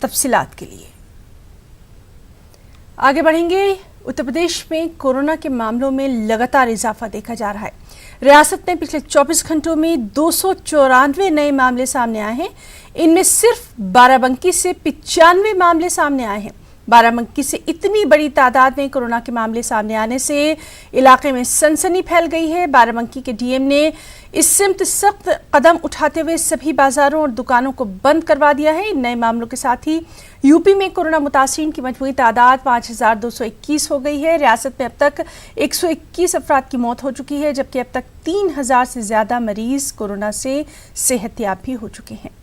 तफसीलात के लिए। आगे बढ़ेंगे। उत्तर प्रदेश में कोरोना के मामलों में लगातार इजाफा देखा जा रहा है। रियासत में पिछले 24 घंटों में 294 नए मामले सामने आए हैं। इनमें सिर्फ बाराबंकी से 95 मामले सामने आए हैं। बाराबंकी से इतनी बड़ी तादाद में कोरोना के मामले सामने आने से इलाके में सनसनी फैल गई है। बाराबंकी के डीएम ने इस सिमत सख्त कदम उठाते हुए सभी बाजारों और दुकानों को बंद करवा दिया है। नए मामलों के साथ ही यूपी में कोरोना मुतासिरीन की मजमूई तादाद 5221 हो गई है। रियासत में अब तक 121 अफराद की मौत हो चुकी है, जबकि अब तक 3000 से ज्यादा मरीज कोरोना से सेहतयाब भी हो चुके हैं।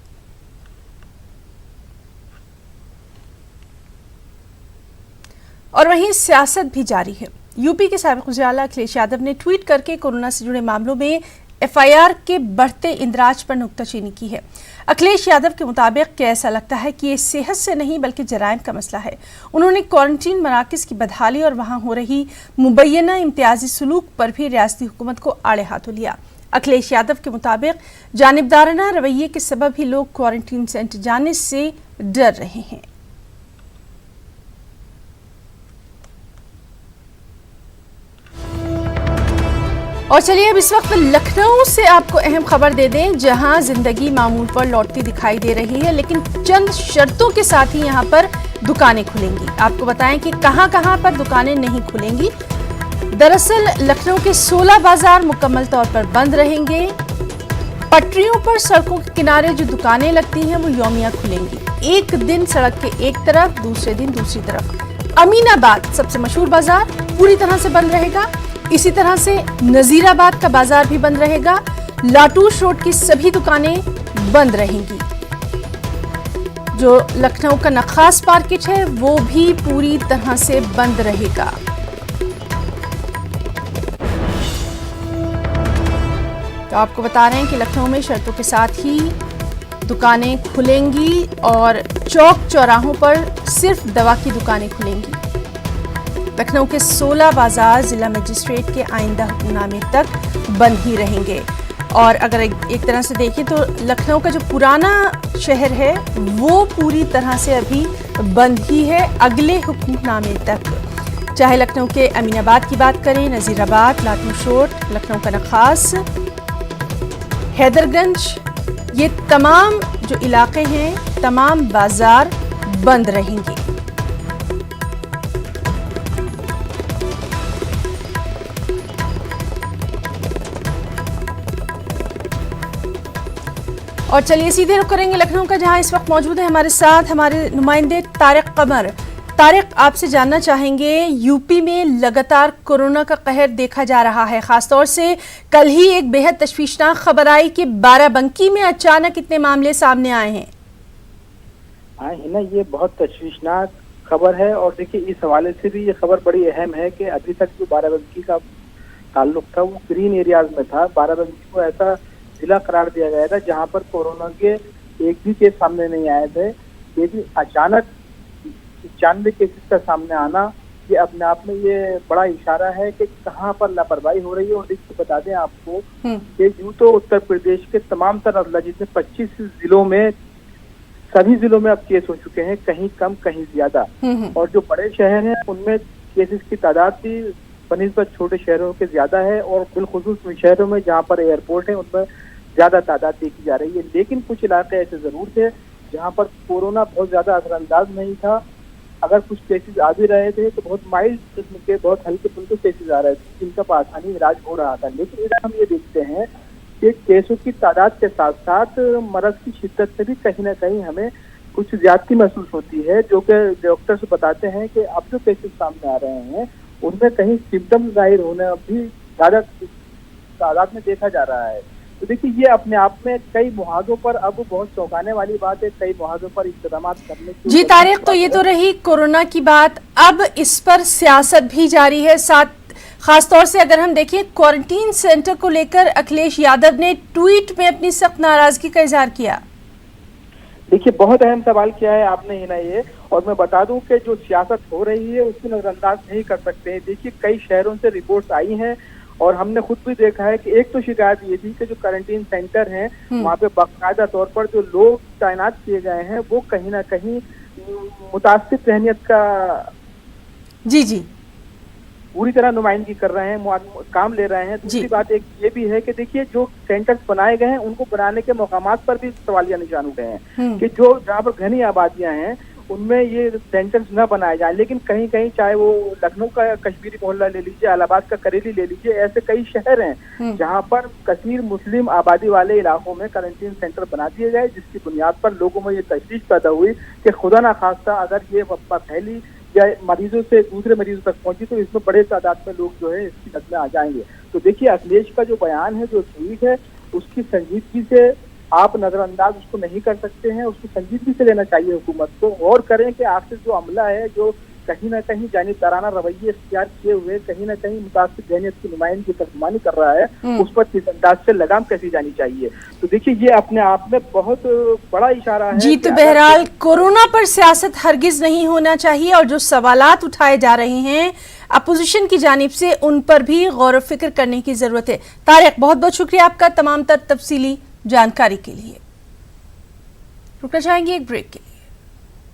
और वहीं सियासत भी जारी है। यूपी के साबिक़ वज़ीर-ए-आला अखिलेश यादव ने ट्वीट करके कोरोना से जुड़े मामलों में एफआईआर के बढ़ते इंदराज पर नुक्ताचीनी की है। अखिलेश यादव के मुताबिक कि ऐसा लगता है कि ये सेहत से नहीं बल्कि जराइम का मसला है। उन्होंने क्वारंटीन मराकज की बदहाली और वहां हो रही मुबैना इम्तियाजी सलूक पर भी रियासती हुकूमत को आड़े हाथों लिया। अखिलेश यादव के मुताबिक जानिबदाराना रवैये के सबब ही लोग क्वारंटीन सेंटर जाने से डर रहे हैं। और चलिए अब इस वक्त लखनऊ से आपको अहम खबर दे दें, जहां जिंदगी मामूल पर लौटती दिखाई दे रही है, लेकिन चंद शर्तों के साथ ही यहां पर दुकानें खुलेंगी। आपको बताएं कि कहां-कहां पर दुकानें नहीं खुलेंगी। दरअसल लखनऊ के 16 बाजार मुकम्मल तौर पर बंद रहेंगे। पटरियों पर सड़कों के किनारे जो दुकानें लगती हैं वो यौमिया खुलेंगी। एक दिन सड़क के एक तरफ, दूसरे दिन दूसरी तरफ। अमीनाबाद सबसे मशहूर बाजार पूरी तरह से बंद रहेगा। इसी तरह से नजीराबाद का बाजार भी बंद रहेगा। लाटूश रोड की सभी दुकानें बंद रहेंगी। जो लखनऊ का नखास मार्केट है वो भी पूरी तरह से बंद रहेगा। तो आपको बता रहे हैं कि लखनऊ में शर्तों के साथ ही दुकानें खुलेंगी और चौक चौराहों पर सिर्फ दवा की दुकानें खुलेंगी। लखनऊ के 16 बाजार जिला मजिस्ट्रेट के आइंदा हुक्मनामे तक बंद ही रहेंगे। और अगर एक तरह से देखें तो लखनऊ का जो पुराना शहर है वो पूरी तरह से अभी बंद ही है अगले हुक्मनामे तक। चाहे लखनऊ के अमीनाबाद की बात करें, नजीराबाद, लाटूश रोड, लखनऊ का नखास, हैदरगंज, ये तमाम जो इलाके हैं तमाम बाजार बंद रहेंगे। और चलिए सीधे रुख करेंगे लखनऊ का, जहां इस वक्त मौजूद है हमारे साथ हमारे नुमाइंदे तारिक कमर। तारिक, आपसे जानना चाहेंगे, यूपी में लगातार कोरोना का कहर देखा जा रहा है। खासतौर से कल ही एक बेहद तशवीशनाक खबर आई कि बाराबंकी में अचानक इतने मामले सामने आए हैं। हाँ है ना, ये बहुत तशवीशनाक खबर है। और देखिए इस हवाले से भी ये खबर बड़ी अहम है कि अभी तक जो बाराबंकी का ताल्लुक था वो ग्रीन एरियाज में था। बाराबंकी को ऐसा जिला करार दिया गया था जहां पर कोरोना के एक भी केस सामने नहीं आए थे। लेकिन अचानक 95 केसेस का सामने आना ये अपने आप में ये बड़ा इशारा है कि कहां पर लापरवाही हो रही है। और देखिए बता दें आपको कि यूं तो उत्तर प्रदेश के तमाम तरह अजला जिसमें 25 जिलों में सभी जिलों में अब केस हो चुके हैं, कहीं कम कहीं ज्यादा। और जो बड़े शहर हैं उनमें केसेस की तादाद भी बनिस्बत छोटे शहरों के ज्यादा है। और बिलखुसूस उन शहरों में जहाँ पर एयरपोर्ट है उनमें ज्यादा तादाद देखी जा रही है। लेकिन कुछ इलाके ऐसे जरूर थे जहाँ पर कोरोना बहुत ज्यादा असरअंदाज नहीं था। अगर कुछ केसेस आ भी रहे थे तो बहुत माइल्ड किस्म के, बहुत हल्के फुल्के केसेस आ रहे थे जिनका आसानी इलाज हो रहा था। लेकिन इधर हम ये देखते हैं कि केसों की तादाद के साथ साथ मरज की शिद्दत से भी कहीं ना कहीं हमें कुछ ज्यादती महसूस होती है। जो कि डॉक्टर्स बताते हैं कि अब जो केसेस सामने आ रहे हैं उनमें कहीं सिम्टम्स जाहिर होने भी ज्यादा तादाद में देखा जा रहा है। तो देखिए ये अपने आप में कई मुहाजों पर अब बहुत चौंकाने वाली बात है। कई मुहाजों पर इक़दाम करने की जी तारिक, तो ये तो रही कोरोना की बात, अब इस पर सियासत भी जारी है। साथ खासतौर से अगर हम देखें क्वारंटीन सेंटर को लेकर अखिलेश यादव ने ट्वीट में अपनी सख्त नाराजगी का इजहार किया। देखिए बहुत अहम सवाल किया है आपने ही ना ये। और मैं बता दूं कि जो सियासत हो रही है उसको नजरअंदाज नहीं कर सकते हैं। देखिए कई शहरों से रिपोर्ट्स आई हैं और हमने खुद भी देखा है कि एक तो शिकायत ये थी कि जो क्वारंटीन सेंटर हैं वहाँ पे बाकायदा तौर पर जो लोग तैनात किए गए हैं वो कहीं ना कहीं मुतासिर जहनियत का जी जी पूरी तरह नुमाइंदगी कर रहे हैं, काम ले रहे हैं। दूसरी बात एक ये भी है कि देखिए जो सेंटर्स बनाए गए हैं उनको बनाने के मकामात पर भी सवालिया निशान उठे हैं कि जो जहाँ पर घनी आबादियां हैं उनमें ये सेंटर्स न बनाए जाए, लेकिन कहीं कहीं चाहे वो लखनऊ का कश्मीरी मोहल्ला ले लीजिए, इलाहाबाद का करेली ले लीजिए, ऐसे कई शहर हैं जहां पर कसीर मुस्लिम आबादी वाले इलाकों में क्वारंटीन सेंटर बना दिए गए, जिसकी बुनियाद पर लोगों में ये तशवीश पैदा हुई कि खुदा ना खास्ता अगर ये वबा फैली या मरीजों से दूसरे मरीजों तक पहुंची तो इसमें बड़े तादाद में लोग जो है इसकी लत में आ जाएंगे। तो देखिए अखिलेश का जो बयान है, जो ट्वीट है, उसकी संजीदगी से आप नजरअंदाज उसको नहीं कर सकते हैं, उसको संजीदगी से लेना चाहिए हुकूमत को। गौर करें कि आखिर जो अमला है जो कहीं ना कहीं जानिबदाराना रवैये इख्तियार किए हुए कहीं ना कहीं मुतासिर जहनियत की नुमाइंदगी तर्जुमानी कर रहा है, उस पर किस अंदाज से लगाम कैसी जानी चाहिए। तो देखिए ये अपने आप में बहुत बड़ा इशारा है। जी, तो बहरहाल कोरोना पर सियासत हरगिज नहीं होना चाहिए और जो सवालात उठाए जा रहे हैं अपोजिशन की जानिब से उन पर भी गौर फिक्र करने की जरूरत है। तारिक, बहुत बहुत शुक्रिया आपका तमाम तफसीली जानकारी के लिए। रुकना चाहेंगे एक ब्रेक के